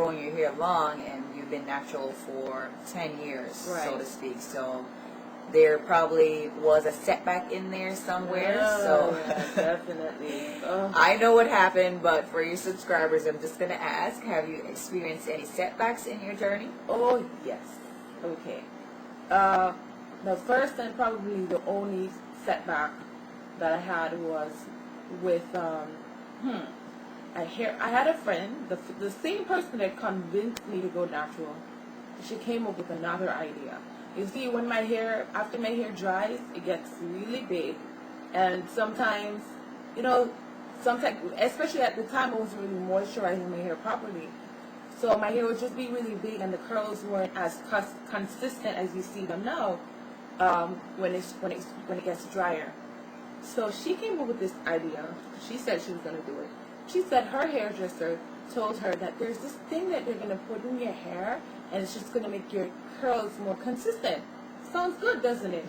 growing your hair long and you've been natural for 10 years, Right. so to speak. So there probably was a setback in there somewhere. Oh, yeah, definitely. Oh. I know what happened, but for your subscribers, I'm just going to ask, have you experienced any setbacks in your journey? Oh, yes. Okay. The first and probably the only setback that I had was with, I had a friend, the same person that convinced me to go natural. She came up with another idea. You see, when after my hair dries, it gets really big. And sometimes, especially at the time, I wasn't really moisturizing my hair properly. So my hair would just be really big, and the curls weren't as consistent as you see them now when it gets drier. So she came up with this idea. She said she was going to do it. She said her hairdresser told her that there's this thing that they're going to put in your hair, and it's just going to make your curls more consistent. Sounds good, doesn't it?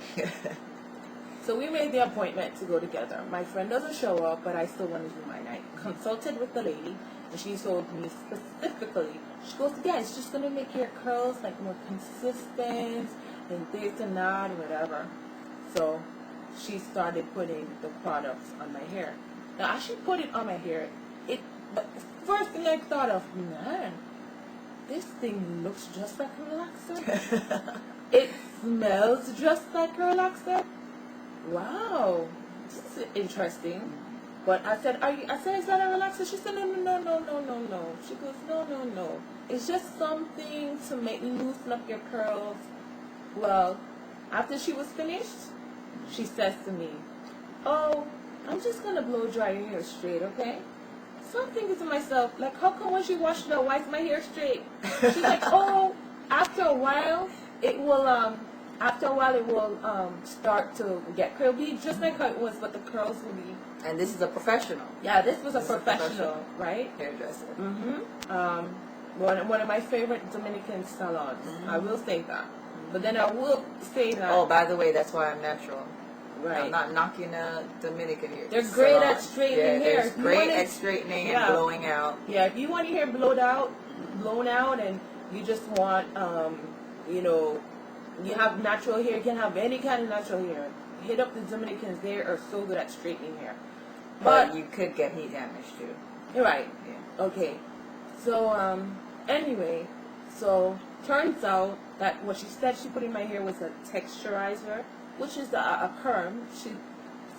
So we made the appointment to go together. My friend doesn't show up, but I still want to do mine. I consulted with the lady, and she told me specifically, she goes, yeah, it's just going to make your curls like more consistent, and this and that, whatever. So she started putting the products on my hair. Now, as she put it on my hair, the first thing I thought of, man, this thing looks just like a relaxer. It smells just like a relaxer. Wow, this is interesting. But I said, is that a relaxer? She said, no. She goes, no. It's just something to loosen up your curls. Well, after she was finished, she says to me, oh, I'm just going to blow dry your hair straight, okay? So I'm thinking to myself, like, how come when she washed it out, why is my hair straight? She's like, oh, after a while, it will start to get curly, just like how it was, but the curls will be. And this is a professional. Yeah, this was a professional, right? Hairdresser. Mm-hmm. One of my favorite Dominican salons. Mm-hmm. I will say that. But then I will say that. Oh, by the way, that's why I'm natural. Right. I'm not knocking a Dominican hair. They're great at straightening hair. They're great at straightening and blowing out. Yeah, if you want your hair blown out, and you just want, you have natural hair, you can have any kind of natural hair. Hit up the Dominicans. They are so good at straightening hair. But you could get heat damage too. You're right. Yeah. Okay. So, anyway, turns out that what she said she put in my hair was a texturizer, which is a perm.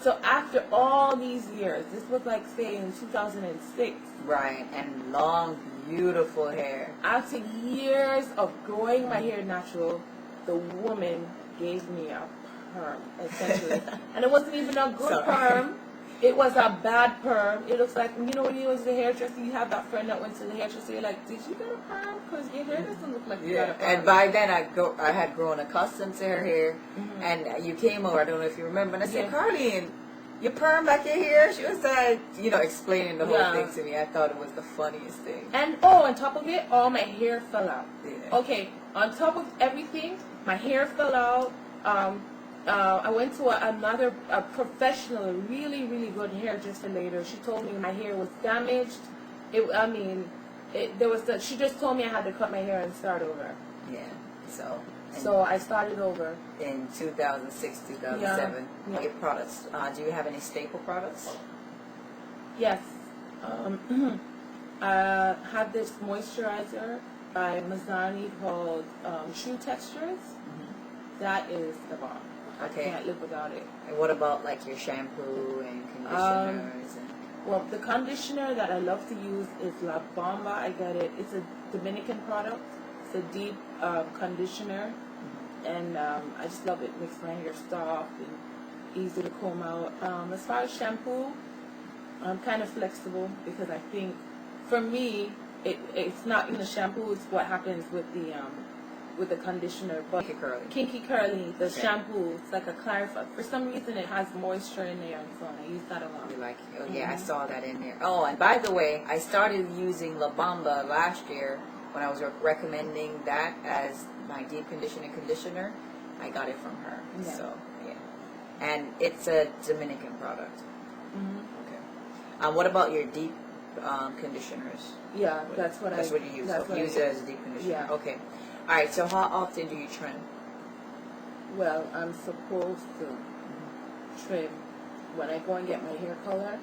So after all these years, this was like, say, in 2006. Right, and long, beautiful hair. After years of growing my hair natural, the woman gave me a perm, essentially. And it wasn't even a good perm. It was a bad perm. It looks like, when you was the hairdresser, you have that friend that went to the hairdresser, you're like, did you get a perm? Because your hair doesn't look like you got a perm. And by then, I had grown accustomed to her hair. Mm-hmm. And you came over, I don't know if you remember, and I said, Karlene, you perm back your hair? She was like, explaining the whole thing to me. I thought it was the funniest thing. And, on top of it, all my hair fell out. Yeah. Okay, on top of everything, my hair fell out. I went to another professional, really, really good hairdresser later. She told me my hair was damaged. She just told me I had to cut my hair and start over. Yeah. So I started over. In 2006, 2007. Yeah. Your products. Do you have any staple products? Yes. I have this moisturizer by Mazzani called True Textures. Mm-hmm. That is the bomb. Okay. I can't live without it. And what about like your shampoo and conditioners? Well, the conditioner that I love to use is La Bomba. I get it. It's a Dominican product. It's a deep conditioner. Mm-hmm. And I just love it. It makes my hair soft and easy to comb out. As far as shampoo, I'm kind of flexible because I think, for me, it's not in the shampoo. It's what happens with the conditioner. But Kinky Curly, the shampoo, it's like a clarifier. For some reason, it has moisture in there, and so I use that a lot. You like it? Oh, yeah, I saw that in there. Oh, and by the way, I started using La Bamba last year when I was recommending that as my deep conditioner. I got it from her. Yeah. So, yeah. And it's a Dominican product. Mm-hmm. Okay. What about your deep conditioners. Yeah, that's what That's what you use. That's what Use I it as a deep conditioner. Yeah. Okay. All right. So how often do you trim? Well, I'm supposed to trim when I go and get my hair color,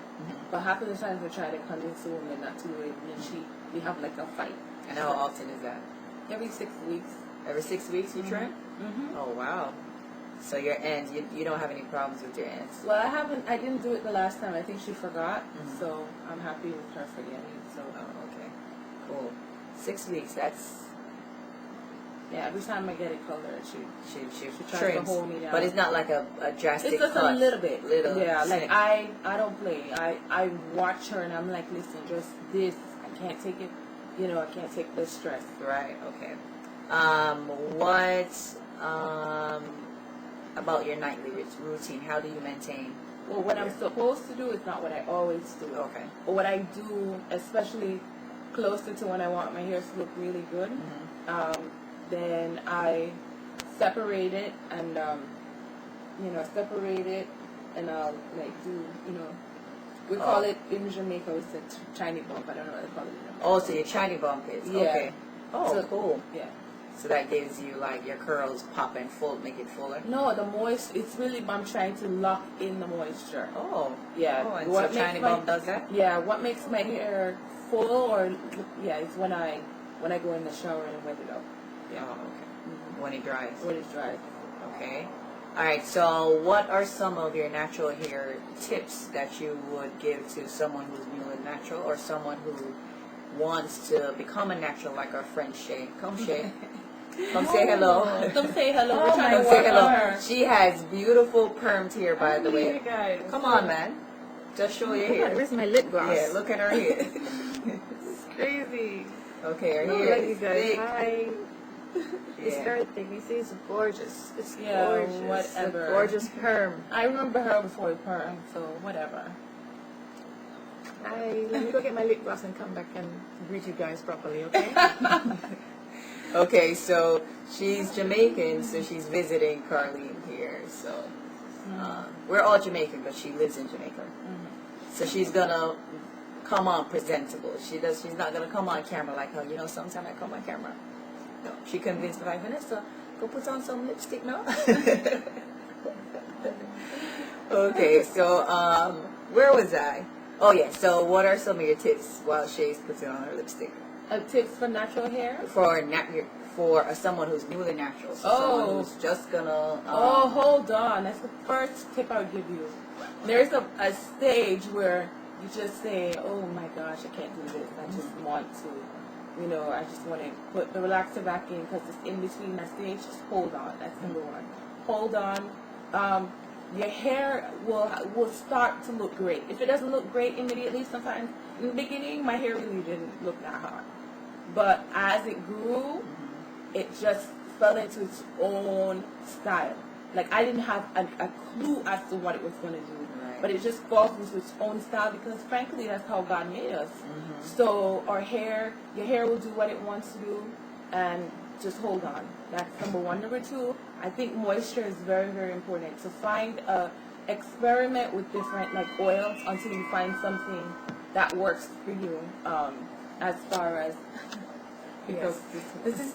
but half of the times I try to convince the woman not to do it, and then we have like a fight. And how often is that? Every 6 weeks. Every 6 weeks you trim? Mm-hmm. Oh wow. So your ends, you don't have any problems with your ends. Well, I didn't do it the last time. I think she forgot, so I'm happy with her forgetting. So. Oh, okay. Cool. 6 weeks. That's. Yeah, every time I get it colored, she tries trims, to hold me down. but it's not like a drastic It's just cut. a little bit. Yeah, like snip. I don't play. I watch her and I'm like, listen, just this. I can't take it. I can't take the stress. Right. Okay. What about your nightly routine? How do you maintain? Well, what I'm supposed to do is not what I always do. Okay. But what I do, especially closer to when I want my hair to look really good, then I separate it and I'll like do we call it in Jamaica it's a Chinese bump. I don't know what they call it in Jamaica. Oh, so your shiny bump is okay. Oh, So, cool. Yeah. So that gives you like your curls pop and full, make it fuller. No, the it's really I'm trying to lock in the moisture. Oh. Yeah. Oh, and what so shiny bump does that? Yeah. What makes my hair full it's when I go in the shower and wet it up. Yeah. Oh, okay. When it dries. When it's dry. Okay. All right. So, what are some of your natural hair tips that you would give to someone who's new and natural, or someone who wants to become a natural, like our friend Shay? Come, Shay. Come say hello. Come say hello. Oh, We're trying to say work hello. on her. She has beautiful permed hair, by the way. Guys. Come on, man. Just show your hair. Where's my lip gloss? Yeah, look at her hair. It's crazy. Okay, her Look hair at you is guys. thick. Hi. It's Yeah. very thick. You see, it's gorgeous. It's Yeah, gorgeous. whatever. A gorgeous perm. I remember her before we perm, so whatever. Hi. Let me go get my lip gloss and come back and greet you guys properly, okay? Okay, so she's Jamaican, so she's visiting Karlene here. So we're all Jamaican, but she lives in Jamaica. So she's gonna come on presentable. She's not gonna come on camera like how sometimes I come on camera. No, she convinced me like, Vanessa, go put on some lipstick now. Okay, so where was I? Oh yeah. So what are some of your tips while Shay's putting on her lipstick? Tips for natural hair? For someone who's newly natural, so someone who's just gonna. Hold on. That's the first tip I'll give you. There's a stage where you just say, "Oh my gosh, I can't do this. I just want to, I just want to put the relaxer back in because it's in between that stage." Just hold on. That's number one. Hold on. Your hair will start to look great. If it doesn't look great immediately, sometimes in the beginning, my hair really didn't look that hot. But as it grew, it just fell into its own style. Like I didn't have a clue as to what it was going to do. Right. But it just falls into its own style because frankly, that's how God made us. So your hair will do what it wants to do, and just hold on. That's number one. Number two, I think moisture is very, very important. So experiment with different like oils until you find something that works for you. As far as because this is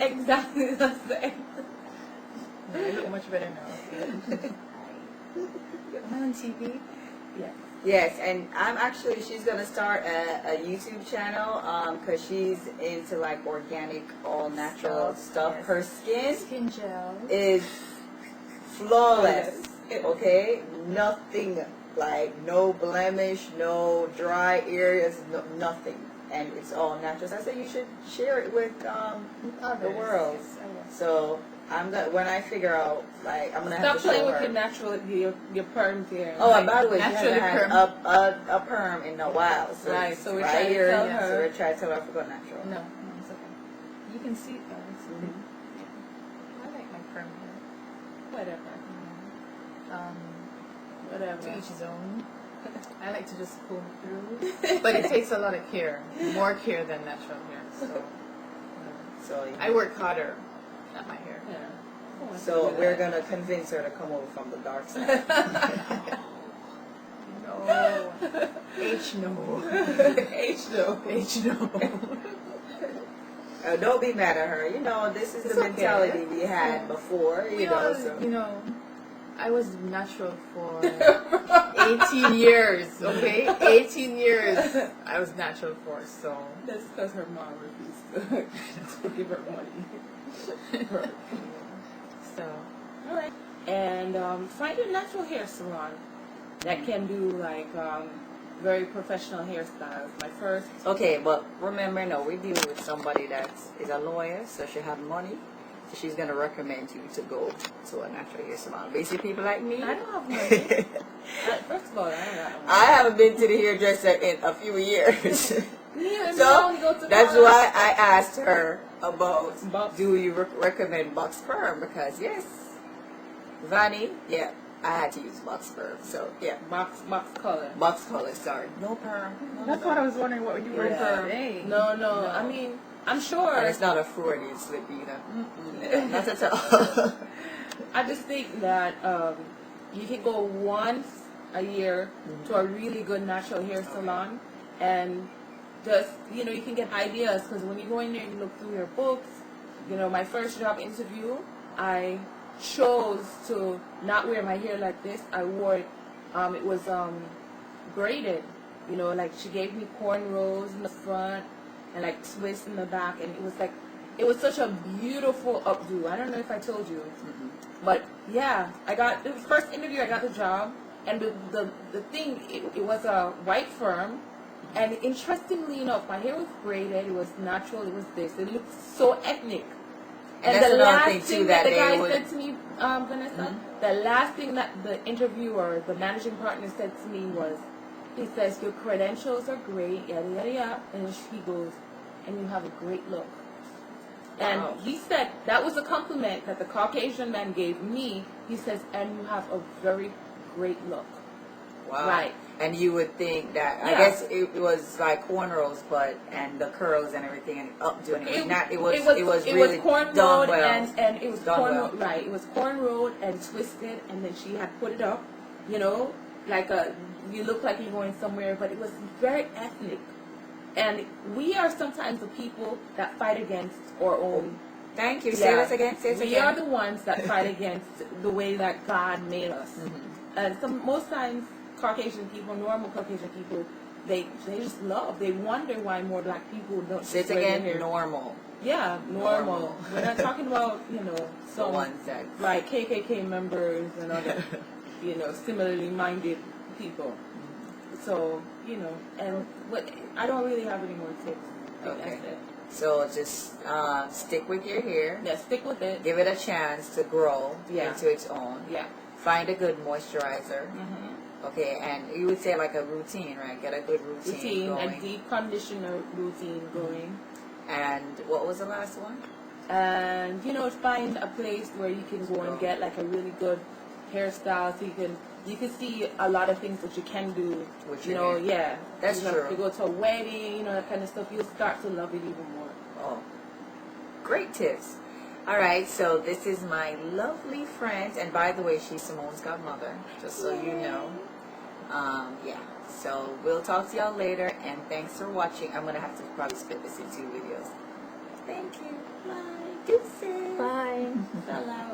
exactly the same. I look much better now. I'm on TV. Yeah. Yes, and she's gonna start a YouTube channel because she's into like organic, all natural stuff. Yes. Her skin gel. is flawless. Okay, nothing like no blemish, no dry areas, nothing, and it's all natural. So I said you should share it with the world. Yes, I will. So when I figure out I'm gonna have Stop to show playing with her. your natural your perms here. Oh, and by the way, she Naturally hasn't had a perm in a while. So Right, it's so we're right trying to here. tell So her. we're trying to tell her to go natural. No, it's okay. You can see it though. It's okay. I like my perm hair. Whatever. Whatever. To each his own. I like to just comb through, but it takes a lot of care, more care than natural hair. So I work harder at my hair. Yeah. So we're gonna convince her to come over from the dark side. No, no. H no. H no. H no. Don't be mad at her. You know, this is It's the okay. mentality we had before. You know, so. You know, I was natural for 18 years, okay? 18 years I was natural for, so. That's because her mom refused to give her money. So. All right. And find a natural hair salon that can do like very professional hairstyles. My first. Okay, but remember, no, we're dealing with somebody that is a lawyer, so she have money. So she's gonna recommend you to go to a natural hair salon. Basically, people like me. I don't have money. First of all, I don't have money. I haven't been to the hairdresser in a few years. Yeah, So that's why I asked her about Box. do you recommend box perm, because yes, Vanny, yeah, I had to use box perm, so yeah, box color. box color, sorry, no perm. No, That's what I was wondering what you were Yeah. saying. No. I mean, I'm sure. And it's not a Freudian slip either. Mm-mm, not at all. I just think that you can go once a year to a really good natural hair salon, and just, you know, you can get ideas, because when you go in there, you look through your books. You know, my first job interview, I chose to not wear my hair like this. I wore it, it was braided, you know, like she gave me cornrows in the front and like twists in the back, and it was such a beautiful updo. I don't know if I told you, but yeah, I got the first interview, I got the job, and the thing, it was a white firm, and interestingly enough, my hair was braided, it was natural, it was this, it looked so ethnic. And that's the another last thing, too, thing that that the they guy would- said to me, Vanessa, the last thing that the interviewer, the managing partner, said to me was, he says, your credentials are great, yada, yada, yada. And he goes, and you have a great look. And Wow. he said, that was a compliment that the Caucasian man gave me. He says, and you have a very great look. Wow. Right. And you would think that, I Yeah. guess it was like cornrows, but, and the curls and everything, and updo, and it was really cornrowed done well. and it was Done cornrowed, well. right? It was cornrowed and twisted, and then she had put it up, you know, like you look like you're going somewhere, but it was very ethnic. And we are sometimes the people that fight against our own. Thank you. Say this again. Say it We again. are the ones that fight against the way that God made us. And most times, Caucasian people, normal Caucasian people, they just love. They wonder why more black people don't. Say it wear their again. hair. Normal. Yeah, normal. We're not talking about, you know, The some ones that. like KKK members and other, you know, similarly minded people. So, you know, and what I don't really have any more tips. I think Okay. that's it. So just stick with your hair. Yeah, stick with it. Give it a chance to grow Yeah. into its own. Yeah. Find a good moisturizer. Mm-hmm. Okay, and you would say like a routine, right? Get a good routine A going. deep conditioner routine going. And what was the last one? And, you know, find a place where you can go and get like a really good hairstyle, so you can see a lot of things that you can do. With You your know, hair. yeah. That's you know, true. If you go to a wedding, you know, that kind of stuff, you'll start to love it even more. Oh, great tips. All right, so this is my lovely friend, and by the way, she's Simone's godmother, just so you know. Yeah, so we'll talk to y'all later, and thanks for watching. I'm going to have to probably split this in 2 videos. Thank you. Bye. Deuces. Bye. Salam.